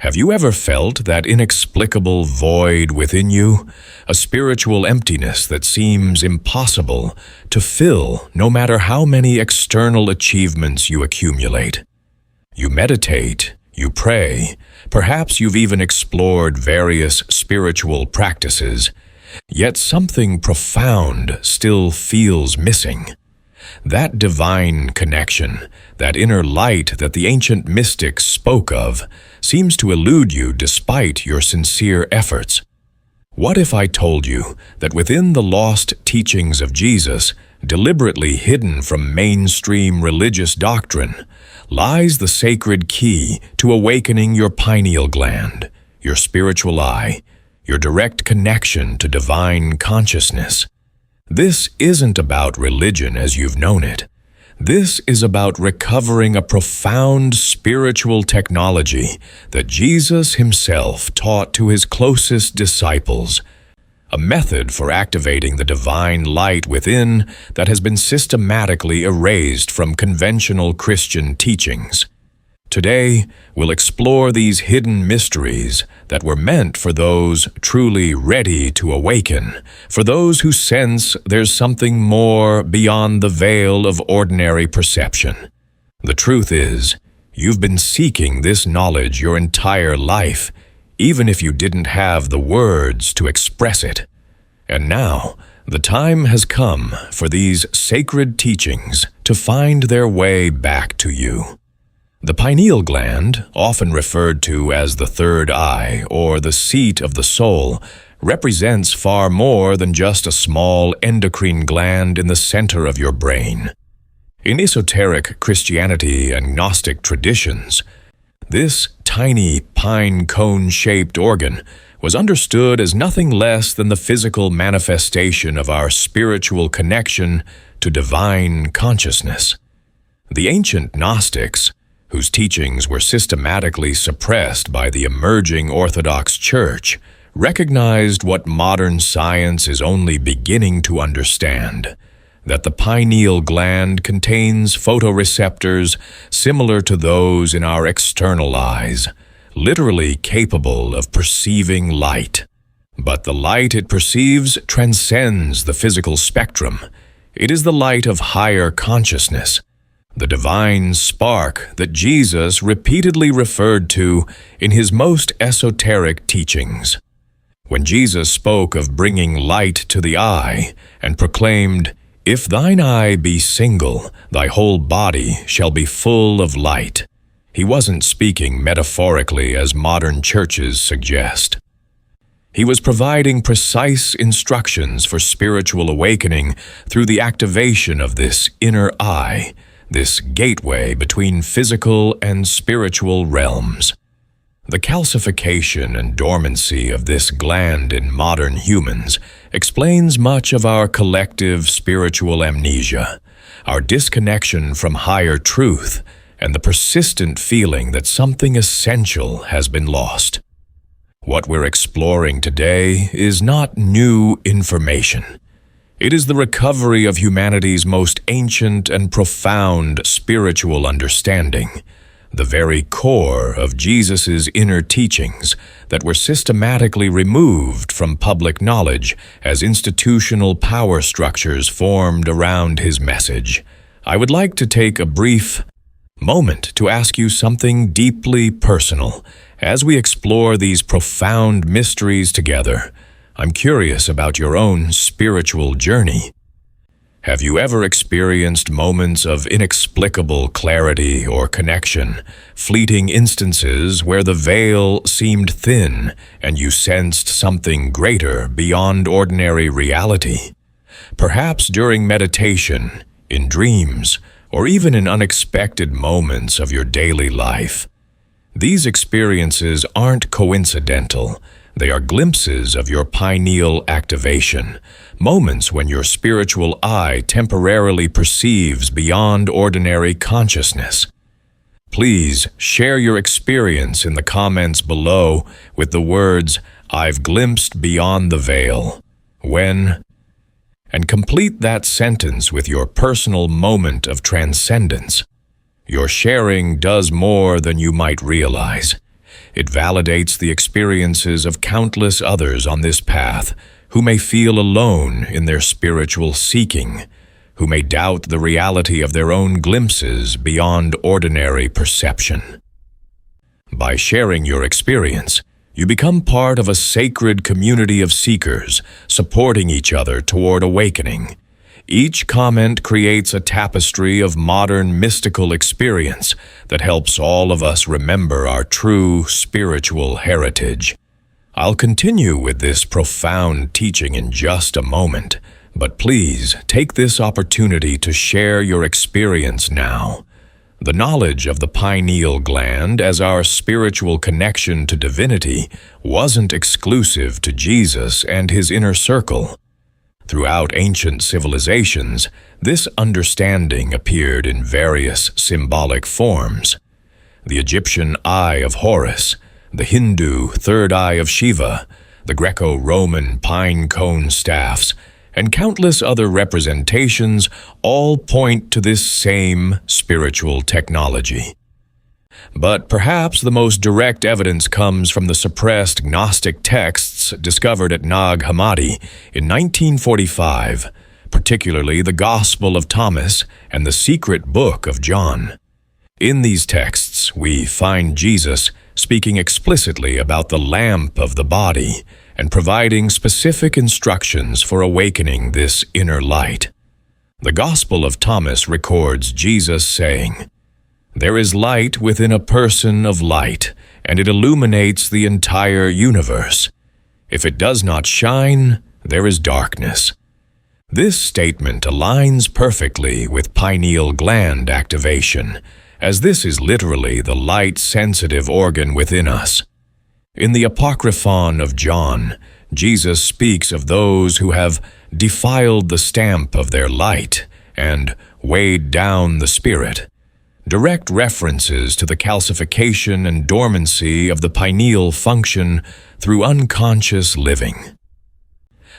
Have you ever felt that inexplicable void within you, a spiritual emptiness that seems impossible to fill no matter how many external achievements you accumulate? You meditate, you pray, perhaps you've even explored various spiritual practices, yet something profound still feels missing. That divine connection, that inner light that the ancient mystics spoke of, seems to elude you despite your sincere efforts. What if I told you that within the lost teachings of Jesus, deliberately hidden from mainstream religious doctrine, lies the sacred key to awakening your pineal gland, your spiritual eye, your direct connection to divine consciousness? This isn't about religion as you've known it. This is about recovering a profound spiritual technology that Jesus himself taught to his closest disciples, a method for activating the divine light within that has been systematically erased from conventional Christian teachings. Today, we'll explore these hidden mysteries that were meant for those truly ready to awaken, for those who sense there's something more beyond the veil of ordinary perception. The truth is, you've been seeking this knowledge your entire life, even if you didn't have the words to express it. And now, the time has come for these sacred teachings to find their way back to you. The pineal gland, often referred to as the third eye or the seat of the soul, represents far more than just a small endocrine gland in the center of your brain. In esoteric Christianity and Gnostic traditions, this tiny pine cone-shaped organ was understood as nothing less than the physical manifestation of our spiritual connection to divine consciousness. The ancient Gnostics, whose teachings were systematically suppressed by the emerging Orthodox Church, recognized what modern science is only beginning to understand, that the pineal gland contains photoreceptors similar to those in our external eyes, literally capable of perceiving light. But the light it perceives transcends the physical spectrum. It is the light of higher consciousness, the divine spark that Jesus repeatedly referred to in his most esoteric teachings. When Jesus spoke of bringing light to the eye and proclaimed, "If thine eye be single, thy whole body shall be full of light," he wasn't speaking metaphorically as modern churches suggest. He was providing precise instructions for spiritual awakening through the activation of this inner eye, this gateway between physical and spiritual realms. The calcification and dormancy of this gland in modern humans explains much of our collective spiritual amnesia, our disconnection from higher truth, and the persistent feeling that something essential has been lost. What we're exploring today is not new information. It is the recovery of humanity's most ancient and profound spiritual understanding, the very core of Jesus' inner teachings that were systematically removed from public knowledge as institutional power structures formed around his message. I would like to take a brief moment to ask you something deeply personal. As we explore these profound mysteries together, I'm curious about your own spiritual journey. Have you ever experienced moments of inexplicable clarity or connection, fleeting instances where the veil seemed thin and you sensed something greater beyond ordinary reality? Perhaps during meditation, in dreams, or even in unexpected moments of your daily life. These experiences aren't coincidental. They are glimpses of your pineal activation, moments when your spiritual eye temporarily perceives beyond ordinary consciousness. Please share your experience in the comments below with the words, "I've glimpsed beyond the veil," when, and complete that sentence with your personal moment of transcendence. Your sharing does more than you might realize. It validates the experiences of countless others on this path who may feel alone in their spiritual seeking, who may doubt the reality of their own glimpses beyond ordinary perception. By sharing your experience, you become part of a sacred community of seekers, supporting each other toward awakening. Each comment creates a tapestry of modern mystical experience that helps all of us remember our true spiritual heritage. I'll continue with this profound teaching in just a moment, but please take this opportunity to share your experience now. The knowledge of the pineal gland as our spiritual connection to divinity wasn't exclusive to Jesus and his inner circle. Throughout ancient civilizations, this understanding appeared in various symbolic forms. The Egyptian Eye of Horus, the Hindu Third Eye of Shiva, the Greco-Roman pine cone staffs, and countless other representations all point to this same spiritual technology. But perhaps the most direct evidence comes from the suppressed Gnostic texts discovered at Nag Hammadi in 1945, particularly the Gospel of Thomas and the Secret Book of John. In these texts, we find Jesus speaking explicitly about the lamp of the body and providing specific instructions for awakening this inner light. The Gospel of Thomas records Jesus saying, "There is light within a person of light, and it illuminates the entire universe. If it does not shine, there is darkness." This statement aligns perfectly with pineal gland activation, as this is literally the light-sensitive organ within us. In the Apocryphon of John, Jesus speaks of those who have defiled the stamp of their light and weighed down the spirit, direct references to the calcification and dormancy of the pineal function through unconscious living.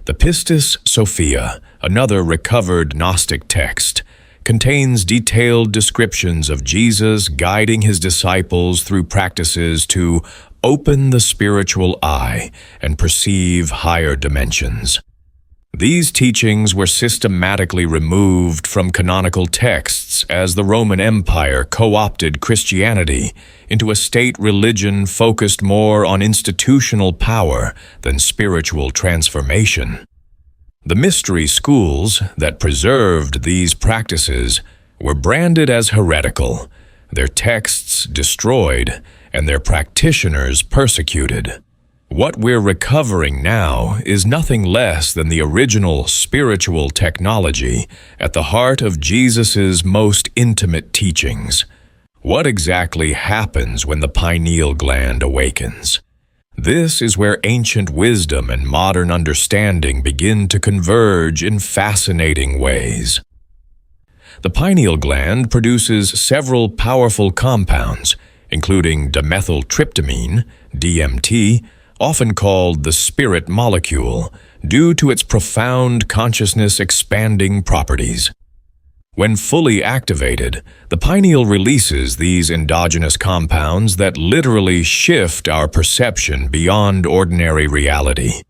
The Pistis Sophia, another recovered Gnostic text, contains detailed descriptions of Jesus guiding his disciples through practices to open the spiritual eye and perceive higher dimensions. These teachings were systematically removed from canonical texts as the Roman Empire co-opted Christianity into a state religion focused more on institutional power than spiritual transformation. The mystery schools that preserved these practices were branded as heretical, their texts destroyed, and their practitioners persecuted. What we're recovering now is nothing less than the original spiritual technology at the heart of Jesus's most intimate teachings. What exactly happens when the pineal gland awakens? This is where ancient wisdom and modern understanding begin to converge in fascinating ways. The pineal gland produces several powerful compounds, including dimethyltryptamine, DMT, often called the spirit molecule, due to its profound consciousness-expanding properties. When fully activated, the pineal releases these endogenous compounds that literally shift our perception beyond ordinary reality.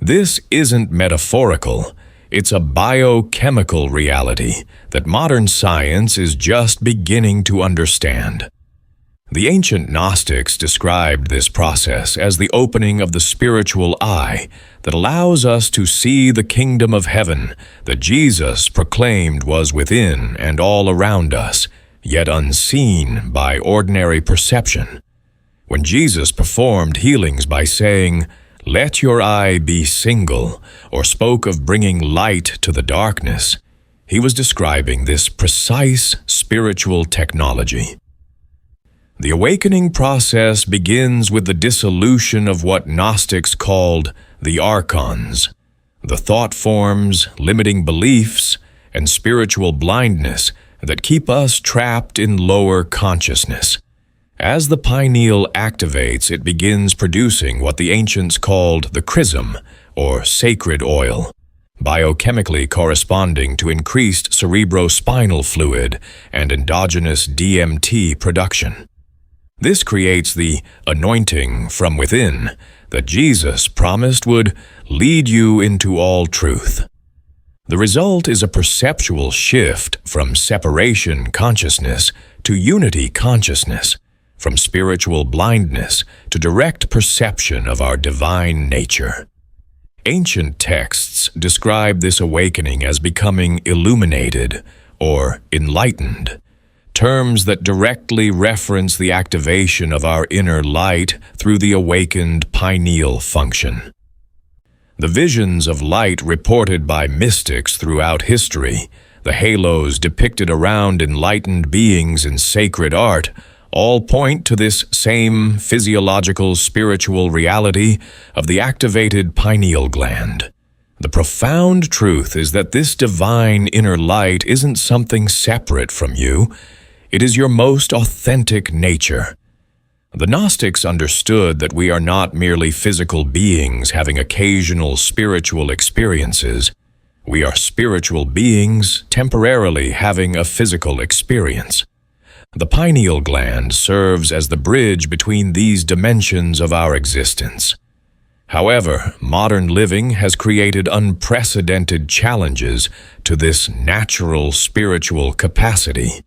This isn't metaphorical. It's a biochemical reality that modern science is just beginning to understand. The ancient Gnostics described this process as the opening of the spiritual eye that allows us to see the kingdom of heaven that Jesus proclaimed was within and all around us, yet unseen by ordinary perception. When Jesus performed healings by saying, "Let your eye be single," or spoke of bringing light to the darkness, he was describing this precise spiritual technology. The awakening process begins with the dissolution of what Gnostics called the archons, the thought forms, limiting beliefs, and spiritual blindness that keep us trapped in lower consciousness. As the pineal activates, it begins producing what the ancients called the chrism, or sacred oil, biochemically corresponding to increased cerebrospinal fluid and endogenous DMT production. This creates the anointing from within that Jesus promised would lead you into all truth. The result is a perceptual shift from separation consciousness to unity consciousness, from spiritual blindness to direct perception of our divine nature. Ancient texts describe this awakening as becoming illuminated or enlightened, terms that directly reference the activation of our inner light through the awakened pineal function. The visions of light reported by mystics throughout history, the halos depicted around enlightened beings in sacred art, all point to this same physiological spiritual reality of the activated pineal gland. The profound truth is that this divine inner light isn't something separate from you. It is your most authentic nature. The Gnostics understood that we are not merely physical beings having occasional spiritual experiences. We are spiritual beings temporarily having a physical experience. The pineal gland serves as the bridge between these dimensions of our existence. However, modern living has created unprecedented challenges to this natural spiritual capacity.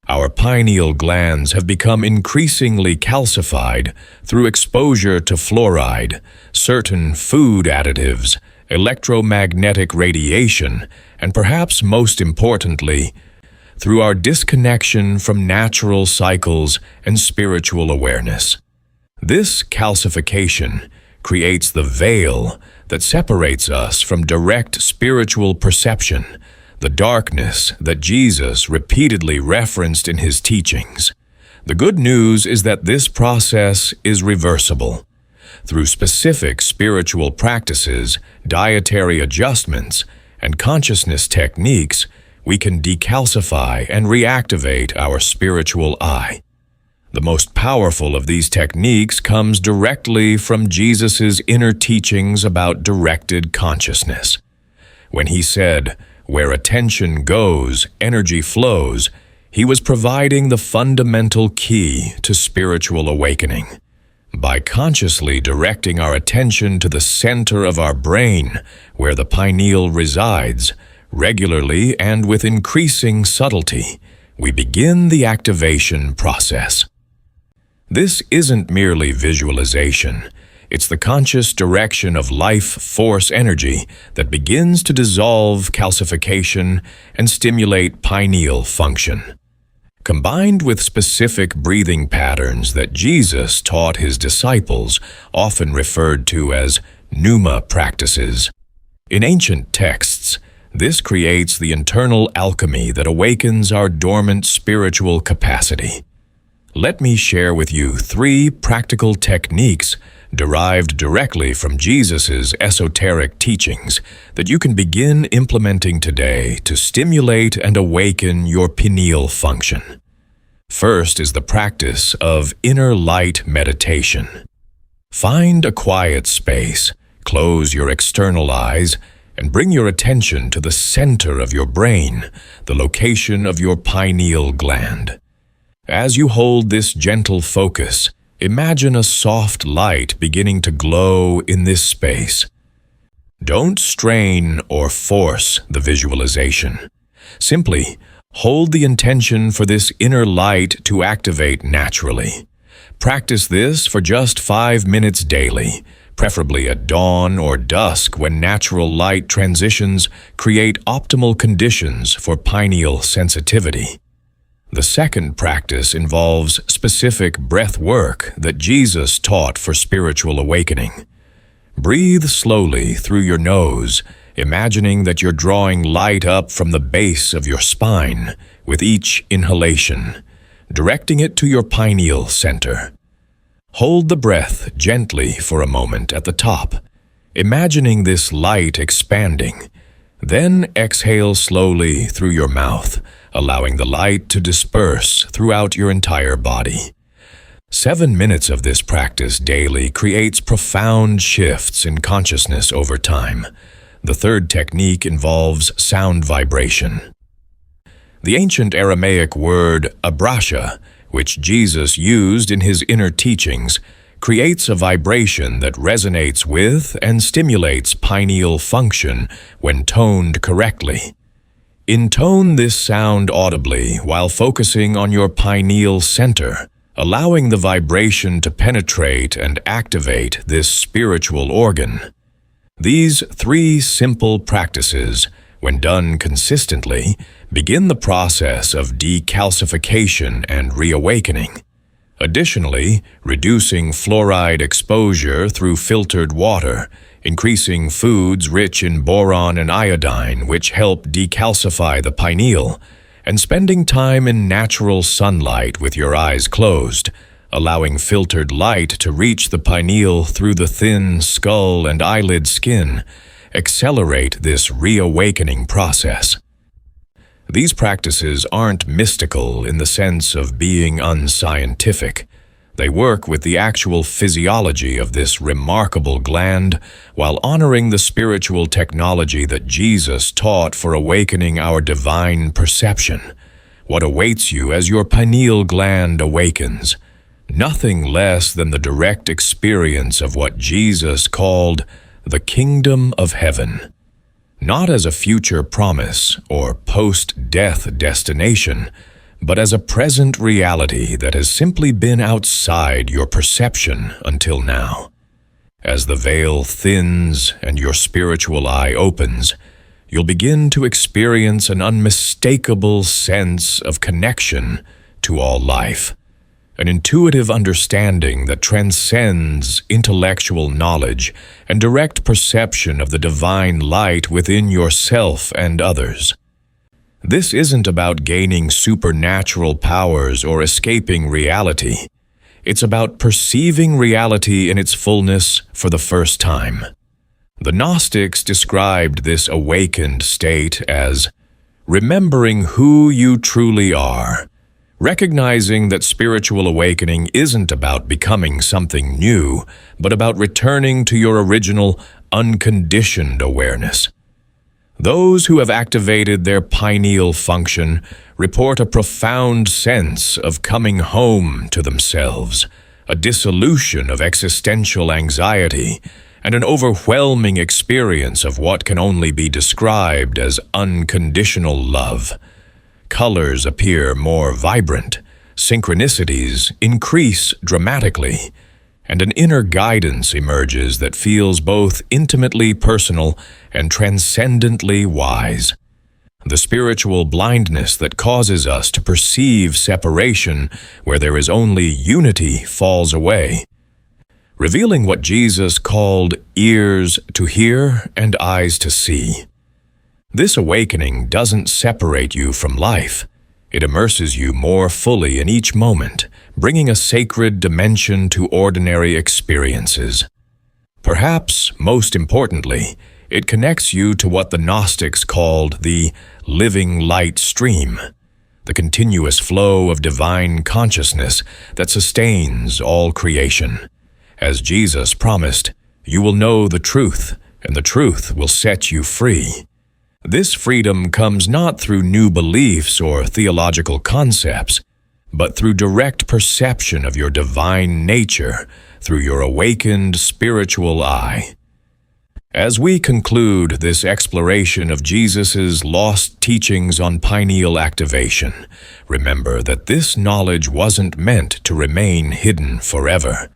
Our pineal glands have become increasingly calcified through exposure to fluoride, certain food additives, electromagnetic radiation, and perhaps most importantly, through our disconnection from natural cycles and spiritual awareness. This calcification creates the veil that separates us from direct spiritual perception, the darkness that Jesus repeatedly referenced in his teachings. The good news is that this process is reversible. Through specific spiritual practices, dietary adjustments, and consciousness techniques, we can decalcify and reactivate our spiritual eye. The most powerful of these techniques comes directly from Jesus' inner teachings about directed consciousness. When he said, "Where attention goes, energy flows," he was providing the fundamental key to spiritual awakening. By consciously directing our attention to the center of our brain, where the pineal resides, regularly and with increasing subtlety, we begin the activation process. This isn't merely visualization. It's the conscious direction of life force energy that begins to dissolve calcification and stimulate pineal function. Combined with specific breathing patterns that Jesus taught his disciples, often referred to as pneuma practices. In ancient texts, this creates the internal alchemy that awakens our dormant spiritual capacity. Let me share with you 3 practical techniques derived directly from Jesus' esoteric teachings that you can begin implementing today to stimulate and awaken your pineal function. First is the practice of inner light meditation. Find a quiet space, close your external eyes, and bring your attention to the center of your brain, the location of your pineal gland. As you hold this gentle focus, imagine a soft light beginning to glow in this space. Don't strain or force the visualization. Simply hold the intention for this inner light to activate naturally. Practice this for just 5 minutes daily, preferably at dawn or dusk when natural light transitions create optimal conditions for pineal sensitivity. The second practice involves specific breath work that Jesus taught for spiritual awakening. Breathe slowly through your nose, imagining that you're drawing light up from the base of your spine with each inhalation, directing it to your pineal center. Hold the breath gently for a moment at the top, imagining this light expanding. Then exhale slowly through your mouth, allowing the light to disperse throughout your entire body. 7 minutes of this practice daily creates profound shifts in consciousness over time. The third technique involves sound vibration. The ancient Aramaic word abrasha, which Jesus used in his inner teachings, creates a vibration that resonates with and stimulates pineal function when toned correctly. Intone this sound audibly while focusing on your pineal center, allowing the vibration to penetrate and activate this spiritual organ. These 3 simple practices, when done consistently, begin the process of decalcification and reawakening. Additionally, reducing fluoride exposure through filtered water, increasing foods rich in boron and iodine which help decalcify the pineal, and spending time in natural sunlight with your eyes closed, allowing filtered light to reach the pineal through the thin skull and eyelid skin, accelerate this reawakening process. These practices aren't mystical in the sense of being unscientific. They work with the actual physiology of this remarkable gland while honoring the spiritual technology that Jesus taught for awakening our divine perception. What awaits you as your pineal gland awakens? Nothing less than the direct experience of what Jesus called the kingdom of heaven. Not as a future promise or post-death destination, but as a present reality that has simply been outside your perception until now. As the veil thins and your spiritual eye opens, you'll begin to experience an unmistakable sense of connection to all life, an intuitive understanding that transcends intellectual knowledge and direct perception of the divine light within yourself and others. This isn't about gaining supernatural powers or escaping reality. It's about perceiving reality in its fullness for the first time. The Gnostics described this awakened state as remembering who you truly are, recognizing that spiritual awakening isn't about becoming something new, but about returning to your original, unconditioned awareness. Those who have activated their pineal function report a profound sense of coming home to themselves, a dissolution of existential anxiety, and an overwhelming experience of what can only be described as unconditional love. Colors appear more vibrant, synchronicities increase dramatically, and an inner guidance emerges that feels both intimately personal and transcendently wise. The spiritual blindness that causes us to perceive separation where there is only unity falls away, revealing what Jesus called ears to hear and eyes to see. This awakening doesn't separate you from life. It immerses you more fully in each moment, bringing a sacred dimension to ordinary experiences. Perhaps, most importantly, it connects you to what the Gnostics called the living light stream, the continuous flow of divine consciousness that sustains all creation. As Jesus promised, you will know the truth, and the truth will set you free. This freedom comes not through new beliefs or theological concepts, but through direct perception of your divine nature through your awakened spiritual eye. As we conclude this exploration of Jesus's lost teachings on pineal activation, remember that this knowledge wasn't meant to remain hidden forever.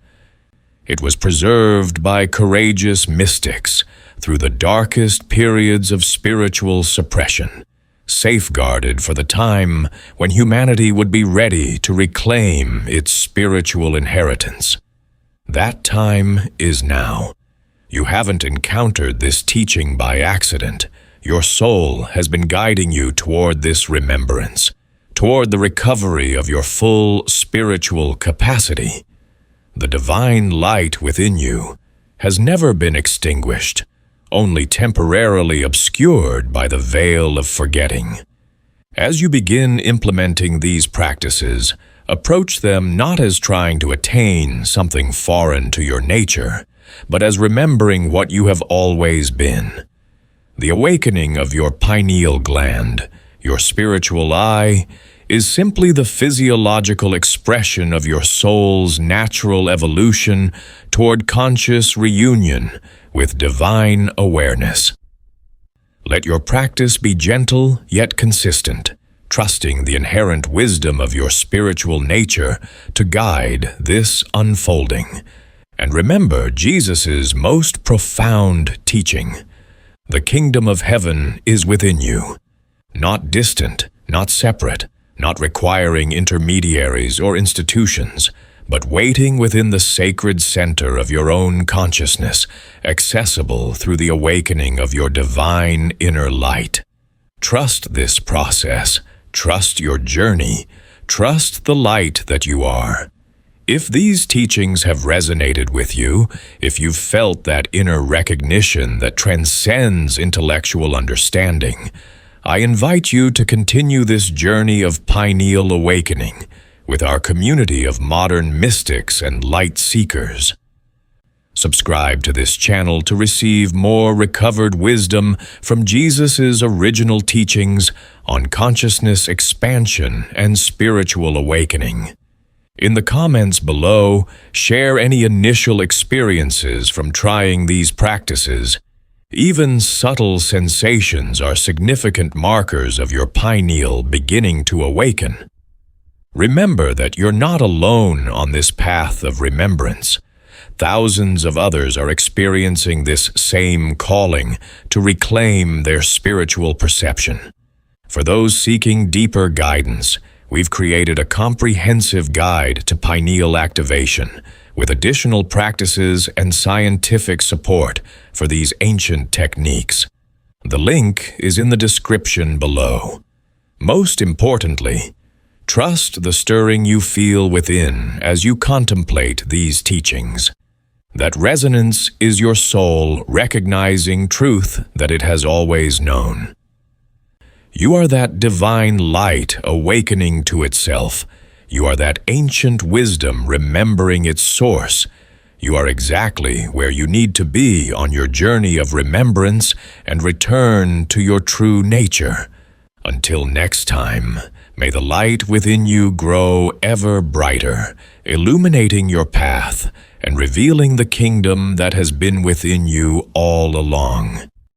It was preserved by courageous mystics through the darkest periods of spiritual suppression, safeguarded for the time when humanity would be ready to reclaim its spiritual inheritance. That time is now. You haven't encountered this teaching by accident. Your soul has been guiding you toward this remembrance, toward the recovery of your full spiritual capacity. The divine light within you has never been extinguished, only temporarily obscured by the veil of forgetting. As you begin implementing these practices, approach them not as trying to attain something foreign to your nature, but as remembering what you have always been. The awakening of your pineal gland, your spiritual eye, is simply the physiological expression of your soul's natural evolution toward conscious reunion with divine awareness. Let your practice be gentle yet consistent, trusting the inherent wisdom of your spiritual nature to guide this unfolding. And remember Jesus' most profound teaching. The kingdom of heaven is within you, not distant, not separate, not requiring intermediaries or institutions, but waiting within the sacred center of your own consciousness, accessible through the awakening of your divine inner light. Trust this process, trust your journey, trust the light that you are. If these teachings have resonated with you, if you've felt that inner recognition that transcends intellectual understanding, I invite you to continue this journey of pineal awakening with our community of modern mystics and light seekers. Subscribe to this channel to receive more recovered wisdom from Jesus' original teachings on consciousness expansion and spiritual awakening. In the comments below, share any initial experiences from trying these practices. Even subtle sensations are significant markers of your pineal beginning to awaken. Remember that you're not alone on this path of remembrance. Thousands of others are experiencing this same calling to reclaim their spiritual perception. For those seeking deeper guidance, we've created a comprehensive guide to pineal activation, with additional practices and scientific support for these ancient techniques. The link is in the description below. Most importantly, trust the stirring you feel within as you contemplate these teachings. That resonance is your soul recognizing truth that it has always known. You are that divine light awakening to itself. You are that ancient wisdom remembering its source. You are exactly where you need to be on your journey of remembrance and return to your true nature. Until next time, may the light within you grow ever brighter, illuminating your path and revealing the kingdom that has been within you all along.